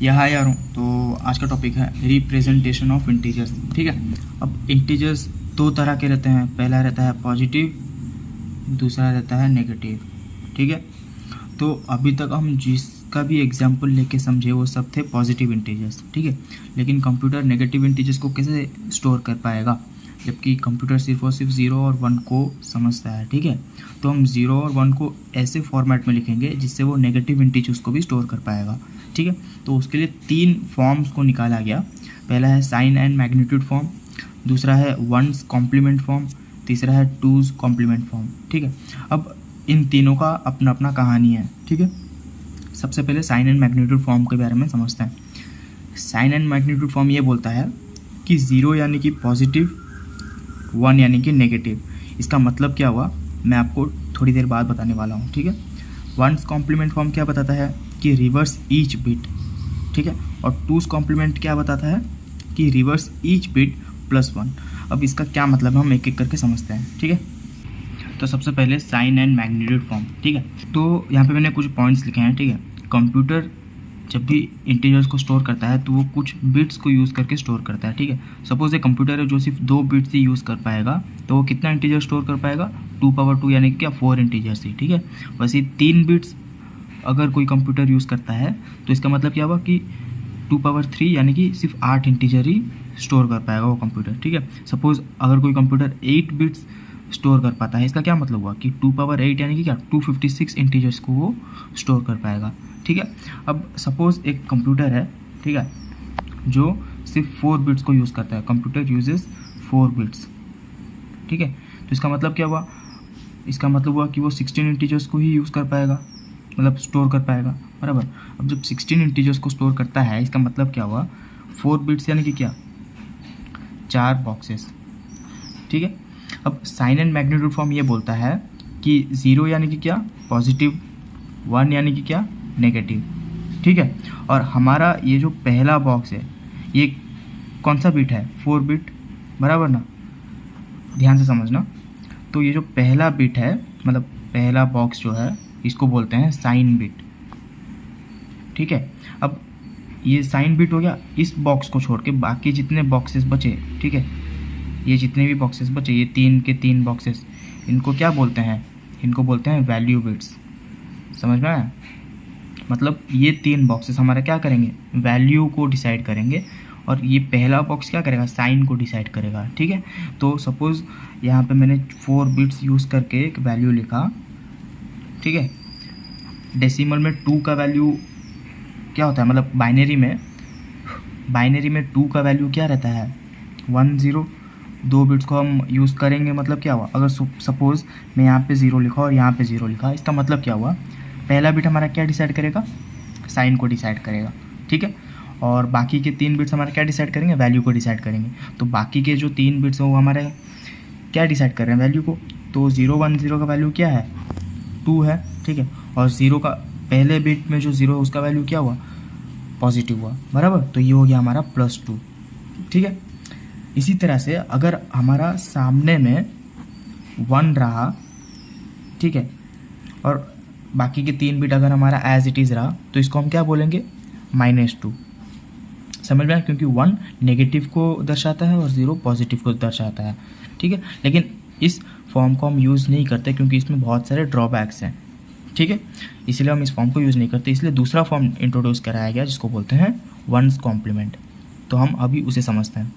यहाँ यारों, तो आज का टॉपिक है रिप्रेजेंटेशन ऑफ इंटीजर्स। ठीक है, अब इंटीजर्स दो तरह के रहते हैं। पहला रहता है पॉजिटिव, दूसरा रहता है नेगेटिव। ठीक है, तो अभी तक हम जिसका भी एग्जाम्पल लेके समझे वो सब थे पॉजिटिव इंटीजर्स। ठीक है, लेकिन कंप्यूटर नेगेटिव इंटीजर्स को कैसे स्टोर कर पाएगा, जबकि कंप्यूटर सिर्फ और सिर्फ 0 और 1 को समझता है। ठीक है, तो हम 0 और 1 को ऐसे फॉर्मेट में लिखेंगे जिससे वो नेगेटिव इंटीजर्स को भी स्टोर कर पाएगा। ठीक है, तो उसके लिए 3 फॉर्म्स को निकाला गया। पहला है साइन एंड मैग्नीट्यूड फॉर्म, दूसरा है वंस कॉम्प्लीमेंट फॉर्म, तीसरा है टूज कॉम्प्लीमेंट फॉर्म। ठीक है, अब इन तीनों का अपना अपना कहानी है। ठीक है, सबसे पहले साइन एंड मैग्नीट्यूड फॉर्म के बारे में समझते हैं। साइन एंड मैग्नीट्यूड फॉर्म ये बोलता है कि 0 यानी कि पॉजिटिव, 1 यानी कि नेगेटिव। इसका मतलब क्या हुआ मैं आपको थोड़ी देर बाद बताने वाला हूँ। ठीक है, वंस कॉम्प्लीमेंट फॉर्म क्या बताता है कि रिवर्स ईच बिट। ठीक है, और टूज कॉम्प्लीमेंट क्या बताता है कि रिवर्स ईच बिट +1। अब इसका क्या मतलब है हम एक एक करके समझते हैं। ठीक है, तो सबसे पहले साइन एंड मैग्नीट्यूड फॉर्म। ठीक है, तो यहाँ पे मैंने कुछ पॉइंट्स लिखे हैं। ठीक है, कंप्यूटर जब भी इंटीजर्स को स्टोर करता है तो वो कुछ बिट्स को यूज़ करके स्टोर करता है। ठीक है, सपोज एक कंप्यूटर है जो सिर्फ 2 बिट्स ही यूज़ कर पाएगा, तो वो कितना इंटीजर स्टोर कर पाएगा, 2 यानी कि क्या 4 इंटीजर्स ही। ठीक है, वैसे 3 बिट्स अगर कोई कंप्यूटर यूज़ करता है तो इसका मतलब क्या हुआ कि 2 यानी कि सिर्फ 8 इंटीजर ही स्टोर कर पाएगा वो कंप्यूटर। ठीक है, सपोज अगर कोई कंप्यूटर 8 बिट्स स्टोर कर पाता है, इसका क्या मतलब हुआ कि 2 यानी कि क्या 256 इंटीजर्स को वो स्टोर कर पाएगा। ठीक है, अब सपोज एक कंप्यूटर है, ठीक है, जो सिर्फ 4 बिट्स को यूज़ करता है। Computer uses 4 bits. ठीक है, तो इसका मतलब क्या हुआ, इसका मतलब हुआ कि वो 16 इंटीजर्स को ही यूज़ कर पाएगा, मतलब स्टोर कर पाएगा। बराबर, अब जब 16 इंटीजर्स को स्टोर करता है इसका मतलब क्या हुआ, 4 बिट्स यानी कि क्या 4 बॉक्सेस। ठीक है, अब साइन एंड मैग्नीट्यूड फॉर्म ये बोलता है कि 0 यानी कि क्या पॉजिटिव, 1 यानी कि क्या नेगेटिव। ठीक है, और हमारा ये जो पहला बॉक्स है ये कौन सा बिट है, 4 बिट। बराबर ना, ध्यान से समझना। तो ये जो पहला बिट है, मतलब पहला बॉक्स जो है, इसको बोलते हैं साइन बिट। ठीक है, अब ये साइन बिट हो गया। इस बॉक्स को छोड़ के बाकी जितने बॉक्सेस बचे, ठीक है, ये जितने भी बॉक्सेस बचे, ये 3 के 3 बॉक्सेस, इनको क्या बोलते हैं, इनको बोलते हैं वैल्यू बिट्स। समझ में आया, मतलब ये 3 बॉक्सेस हमारा क्या करेंगे, वैल्यू को डिसाइड करेंगे, और ये पहला बॉक्स क्या करेगा, साइन को डिसाइड करेगा। ठीक है, तो सपोज यहाँ पे मैंने 4 बिट्स यूज़ करके एक वैल्यू लिखा। ठीक है, डेसिमल में 2 का वैल्यू क्या होता है, मतलब बाइनरी में 2 का वैल्यू क्या रहता है, 1 0। 2 बिट्स को हम यूज़ करेंगे, मतलब क्या हुआ, अगर सपोज मैं यहाँ पे 0 लिखा और यहाँ पे 0 लिखा, इसका मतलब क्या हुआ, पहला बिट हमारा क्या डिसाइड करेगा, साइन को डिसाइड करेगा। ठीक है, और बाकी के 3 बिट्स हमारा क्या डिसाइड करेंगे, वैल्यू को डिसाइड करेंगे। तो बाकी के जो 3 बिट्स हैं वो हमारे क्या डिसाइड कर रहे हैं, वैल्यू को। तो 0 1 0 का वैल्यू क्या है, 2 है। ठीक है, और 0 का पहले बिट में जो 0 है उसका वैल्यू क्या हुआ, पॉजिटिव हुआ। बराबर, तो ये हो गया हमारा +2। ठीक है, इसी तरह से अगर हमारा सामने में 1 रहा, ठीक है, और बाकी के 3 बिट अगर हमारा एज इट इज़ रहा, तो इसको हम क्या बोलेंगे, -2। समझ में आया, क्योंकि 1 नेगेटिव को दर्शाता है और 0 पॉजिटिव को दर्शाता है। ठीक है, लेकिन इस फॉर्म को हम यूज़ नहीं करते क्योंकि इसमें बहुत सारे ड्रॉबैक्स हैं। ठीक है, इसलिए हम इस फॉर्म को यूज़ नहीं करते, इसलिए दूसरा फॉर्म इंट्रोड्यूस कराया गया जिसको बोलते हैं वंस कॉम्प्लीमेंट। तो हम अभी उसे समझते हैं।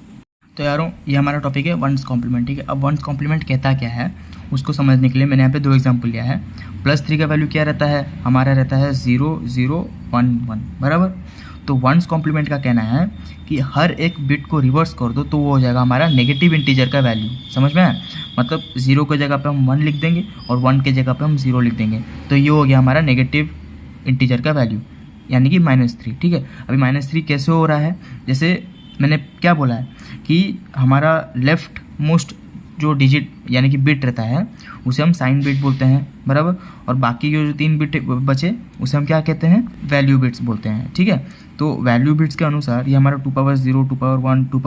तो यारों, ये हमारा टॉपिक है वंस कॉम्प्लीमेंट। ठीक है, अब वंस कॉम्प्लीमेंट कहता क्या है उसको समझने के लिए मैंने यहाँ पे 2 एग्जाम्पल लिया है। +3 का वैल्यू क्या रहता है, हमारा रहता है 0 0 1 1। बराबर, तो वंस कॉम्प्लीमेंट का कहना है कि हर एक बिट को रिवर्स कर दो तो वो हो जाएगा हमारा नेगेटिव इंटीजर का वैल्यू। समझ में आया, मतलब 0 की जगह पे हम 1 लिख देंगे और 1 की जगह पे हम 0 लिख देंगे, तो ये हो गया हमारा नेगेटिव इंटीजर का वैल्यू, यानी कि -3। ठीक है, अभी -3 कैसे हो रहा है, जैसे मैंने क्या बोला है कि हमारा लेफ्ट मोस्ट जो डिजिट यानी कि बिट रहता है उसे हम साइन बिट बोलते हैं। बराबर, और बाकी जो 3 बिट बचे उसे हम क्या कहते हैं, वैल्यू बिट्स बोलते हैं। ठीक है, तो वैल्यू बिट्स के अनुसार ये हमारा 2 0 2 1 2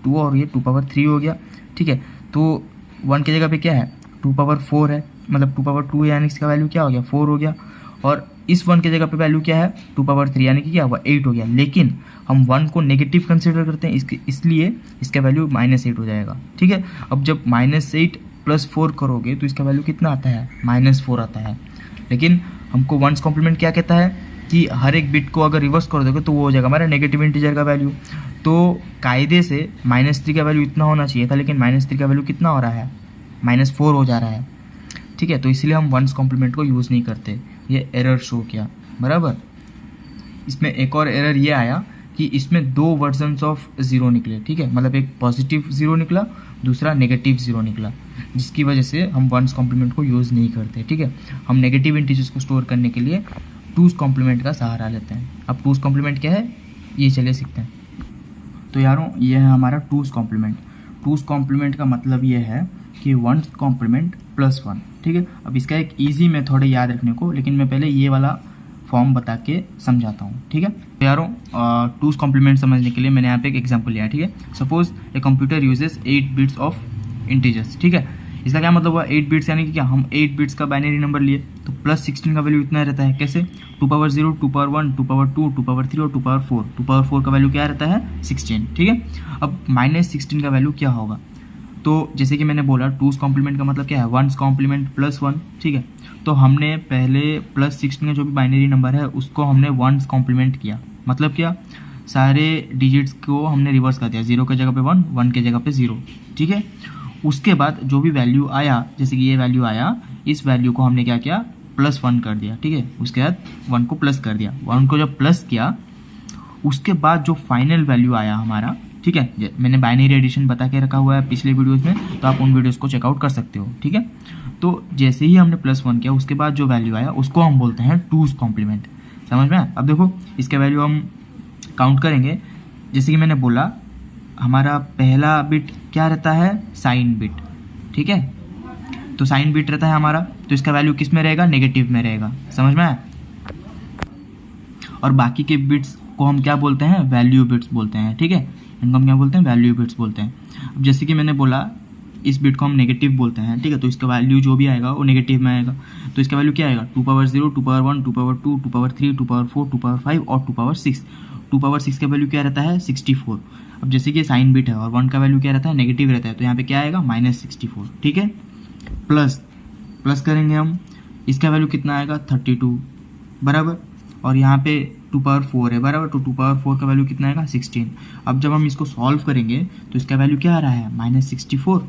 2 और ये 2 3 हो गया। ठीक है, तो 1 की जगह पे क्या है, 2 4 है, मतलब 2 2 यानी इसका वैल्यू क्या हो गया, 4 हो गया। और इस 1 की जगह पे वैल्यू क्या है 2^3 यानी कि क्या हुआ 8 हो गया, लेकिन हम 1 को नेगेटिव कंसिडर करते हैं इसलिए इसका वैल्यू -8 हो जाएगा। ठीक है, अब जब -8 + 4 करोगे तो इसका वैल्यू कितना आता है -4 आता है। लेकिन हमको 1's कॉम्प्लीमेंट क्या कहता है कि हर एक बिट को अगर रिवर्स कर दोगे तो वो हो जाएगा हमारा नेगेटिव इंटीजर का वैल्यू। तो कायदे से -3 का वैल्यू इतना होना चाहिए था, लेकिन -3 का वैल्यू कितना हो रहा है -4 हो जा रहा है। ठीक है, तो इसलिए हम 1's कॉम्प्लीमेंट को यूज़ नहीं करते, ये एरर शो किया बराबर। इसमें एक और एरर ये आया कि इसमें 2 वर्जन्स ऑफ 0 निकले। ठीक है, मतलब एक पॉजिटिव 0 निकला, दूसरा नेगेटिव 0 निकला, जिसकी वजह से हम 1's कॉम्प्लीमेंट को यूज़ नहीं करते। ठीक है, हम नेगेटिव इंटीजर्स को स्टोर करने के लिए 2's कॉम्प्लीमेंट का सहारा लेते हैं। अब 2's कॉम्प्लीमेंट क्या है ये चलिए सीखते हैं। तो यारों ये है हमारा 2's कॉम्प्लीमेंट। 2's कॉम्प्लीमेंट का मतलब ये है कि 1's कॉम्प्लीमेंट +1। ठीक है, अब इसका एक ईजी मेथड है याद रखने को, लेकिन मैं पहले ये वाला फॉर्म बता के समझाता हूँ। ठीक है, तो यारों 2's कॉम्प्लीमेंट समझने के लिए मैंने यहाँ पे एक एग्जांपल लिया है। ठीक है, suppose a computer uses 8 bits of integers. ठीक है, इसका क्या मतलब हुआ 8 बिट्स यानी कि क्या हम 8 बिट्स का बाइनरी नंबर लिए तो +16 का वैल्यू इतना रहता है। कैसे 2^0 2^1 2^2 2^3 और 2^4 2^4 का वैल्यू क्या रहता है 16। ठीक है, अब -16 का वैल्यू क्या होगा, तो जैसे कि मैंने बोला 2's कॉम्प्लीमेंट का मतलब क्या है 1's कॉम्प्लीमेंट +1। ठीक है, तो हमने पहले +16 का जो भी बाइनरी नंबर है उसको हमने 1's कॉम्प्लीमेंट किया, मतलब क्या सारे डिजिट्स को हमने रिवर्स कर दिया, 0 की जगह पे 1, 1 की जगह पे 0। ठीक है, उसके बाद जो भी वैल्यू आया, जैसे कि ये वैल्यू आया, इस वैल्यू को हमने क्या किया +1 कर दिया। ठीक है, उसके बाद 1 को प्लस कर दिया, 1 को जब प्लस किया उसके बाद जो फाइनल वैल्यू आया हमारा, ठीक है, मैंने बाइनरी एडिशन बता के रखा हुआ है पिछले वीडियोस में, तो आप उन वीडियोस को चेकआउट कर सकते हो। ठीक है, तो जैसे ही हमने +1 किया उसके बाद जो वैल्यू आया उसको हम बोलते हैं 2's कॉम्प्लीमेंट। समझ में आया? अब देखो इसका वैल्यू हम काउंट करेंगे। जैसे कि मैंने बोला हमारा पहला बिट क्या रहता है साइन बिट। ठीक है, तो साइन बिट रहता है हमारा, तो इसका वैल्यू किस में रहेगा नेगेटिव में रहेगा। समझ में आया? और बाकी के बिट्स को हम क्या बोलते हैं वैल्यू बिट्स बोलते हैं। ठीक है, इनको हम क्या बोलते हैं वैल्यू बिट्स बोलते हैं। अब जैसे कि मैंने बोला इस बिट को हम नेगेटिव बोलते हैं। ठीक है, तो इसका वैल्यू जो भी आएगा वो नेगेटिव में आएगा, तो इसका वैल्यू क्या आएगा 2^0 2^1 2^2 2^3 2^4 2^5 और 2^6। 2^6 का वैल्यू क्या रहता है 64। अब जैसे कि साइन बिट है और 1 का वैल्यू क्या रहता है नेगेटिव रहता है, तो यहाँ पे क्या आएगा -64। ठीक है, प्लस करेंगे हम, इसका वैल्यू कितना आएगा 32 बराबर, और यहाँ पे 2^4 है बराबर, तो 2^4 का वैल्यू कितना आएगा 16। अब जब हम इसको सॉल्व करेंगे तो इसका वैल्यू क्या आ रहा है -64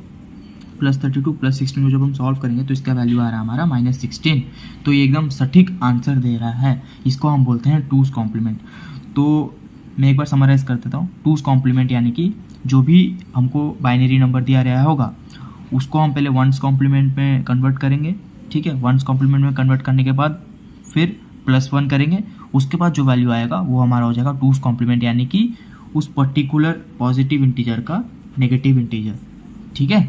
+ 32 + 16 को जब हम सॉल्व करेंगे तो इसका वैल्यू आ रहा है हमारा -16। तो ये एकदम सटीक आंसर दे रहा है, इसको हम बोलते हैं 2's कॉम्प्लीमेंट। तो मैं एक बार समराइज़ कर देता हूँ। 2's कॉम्प्लीमेंट यानी कि जो भी हमको बाइनरी नंबर दिया रहा होगा उसको हम पहले 1's कॉम्प्लीमेंट में कन्वर्ट करेंगे। ठीक है, 1's कॉम्प्लीमेंट में कन्वर्ट करने के बाद फिर +1 करेंगे, उसके बाद जो वैल्यू आएगा वो हमारा हो जाएगा 2's कॉम्प्लीमेंट यानी कि उस पर्टिकुलर पॉजिटिव इंटीजर का नेगेटिव इंटीजर। ठीक है,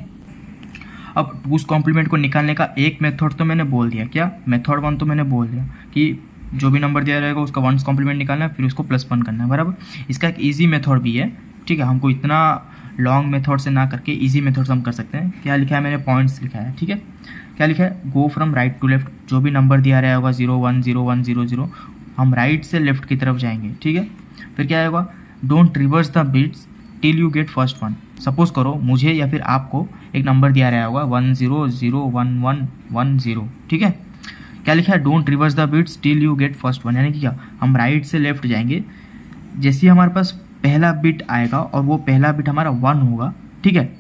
अब 2's कॉम्प्लीमेंट को निकालने का एक मेथड तो मैंने बोल दिया, क्या मेथड 1 तो मैंने बोल दिया कि जो भी नंबर दिया रहेगा उसका 1's कॉम्प्लीमेंट निकालना है, फिर उसको +1 करना है बराबर। इसका एक ईजी मेथड भी है। ठीक है, हमको इतना लॉन्ग मेथड से ना करके ईजी मेथड से हम कर सकते हैं। क्या लिखा है मैंने पॉइंट्स लिखा है। ठीक है, क्या लिखा है go from right to left, जो भी नंबर दिया रहा होगा 0 1 0 1 0 0 हम राइट से लेफ्ट की तरफ जाएंगे। ठीक है, फिर क्या होगा don't reverse the bits till you get first one. Suppose करो मुझे या फिर आपको एक नंबर दिया रहा होगा 1 0 0 1 1 1 0। ठीक है, क्या लिखा है don't reverse the bits till you get first one, यानी कि क्या हम राइट से लेफ्ट जाएंगे, जैसे ही हमारे पास पहला बिट आएगा और वो पहला बिट हमारा 1 होगा। ठीक है,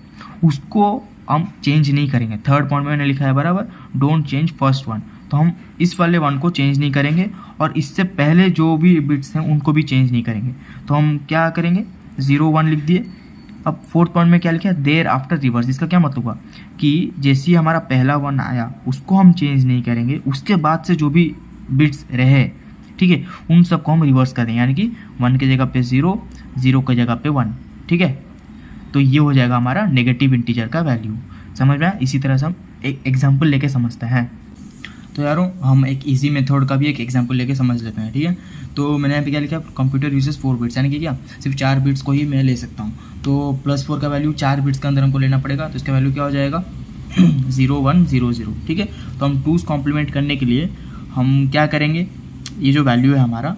उसको हम चेंज नहीं करेंगे। थर्ड पॉइंट में मैंने लिखा है बराबर डोंट चेंज फर्स्ट वन, तो हम इस वाले 1 को चेंज नहीं करेंगे और इससे पहले जो भी बिट्स हैं उनको भी चेंज नहीं करेंगे। तो हम क्या करेंगे 0 1 लिख दिए। अब फोर्थ पॉइंट में क्या लिखा है देयर आफ्टर रिवर्स, इसका क्या मतलब हुआ कि जैसे ही हमारा पहला 1 आया उसको हम चेंज नहीं करेंगे, उसके बाद से जो भी बिट्स रहे ठीक है उन सबको हम रिवर्स कर देंगे, यानी कि 1 की जगह पे 0 0 की जगह पे 1। ठीक है, तो ये हो जाएगा हमारा नेगेटिव इंटीजर का वैल्यू। समझ में आया? इसी तरह से हम एक एग्जाम्पल लेके समझते हैं। तो यारों हम एक इजी मेथड का भी एक एग्जांपल लेके समझ लेते हैं। ठीक है, तो मैंने यहाँ पे क्या लिखा कंप्यूटर यूजेस 4 बिट्स, यानी कि क्या सिर्फ 4 बिट्स को ही मैं ले सकता हूँ। तो +4 का वैल्यू 4 बिट्स के अंदर हमको लेना पड़ेगा, तो इसका वैल्यू क्या हो जाएगा 0 1 0 0। ठीक है, तो हम 2's कॉम्प्लीमेंट करने के लिए हम क्या करेंगे ये जो वैल्यू है हमारा,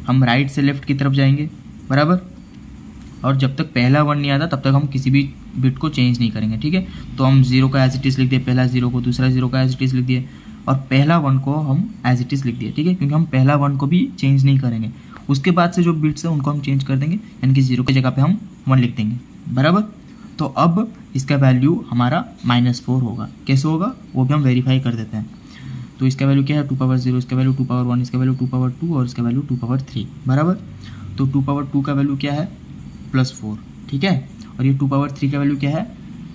हम राइट से लेफ्ट की तरफ जाएंगे, बराबर। और जब तक पहला 1 नहीं आता तब तक हम किसी भी बिट को चेंज नहीं करेंगे, ठीक है। तो हम 0 का एज इट इज़ लिख दिए, पहला 0 को, दूसरा 0 का एज इट इज़ लिख दिए, और पहला 1 को हम एज इट इज़ लिख दिए, ठीक है, क्योंकि हम पहला 1 को भी चेंज नहीं करेंगे। उसके बाद से जो बिट्स है उनको हम चेंज कर देंगे, यानी कि 0 की जगह पे हम 1 लिख देंगे, बराबर। तो अब इसका वैल्यू हमारा -4 होगा। कैसे होगा वो भी हम वेरीफाई कर देते हैं। तो इसका वैल्यू क्या है, 2 पावर 0, इसका वैल्यू 2 पावर 1, इसका वैल्यू 2 पावर 2 और इसका वैल्यू 2 पावर 3, बराबर। तो 2 पावर 2 का वैल्यू क्या है, +4, ठीक है। और ये 2 पावर 3 का वैल्यू क्या है,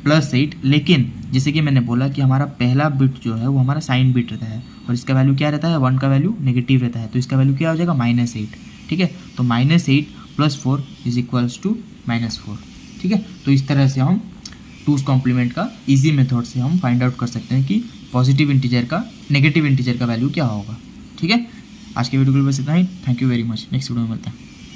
+8। लेकिन जैसे कि मैंने बोला कि हमारा पहला बिट जो है वो हमारा साइन बिट रहता है, और इसका वैल्यू क्या रहता है, 1 का वैल्यू नेगेटिव रहता है। तो इसका वैल्यू क्या हो जाएगा, -8, ठीक है। तो -8 + 4 = -4, ठीक है। तो इस तरह से हम 2's कॉम्प्लीमेंट का इजी मेथड से हम फाइंड आउट कर सकते हैं कि पॉजिटिव इंटीजर का नेगेटिव इंटीजर का वैल्यू क्या होगा, ठीक है। आज के वीडियो के लिए बस इतना ही। Thank you very much. Next video में मिलते हैं।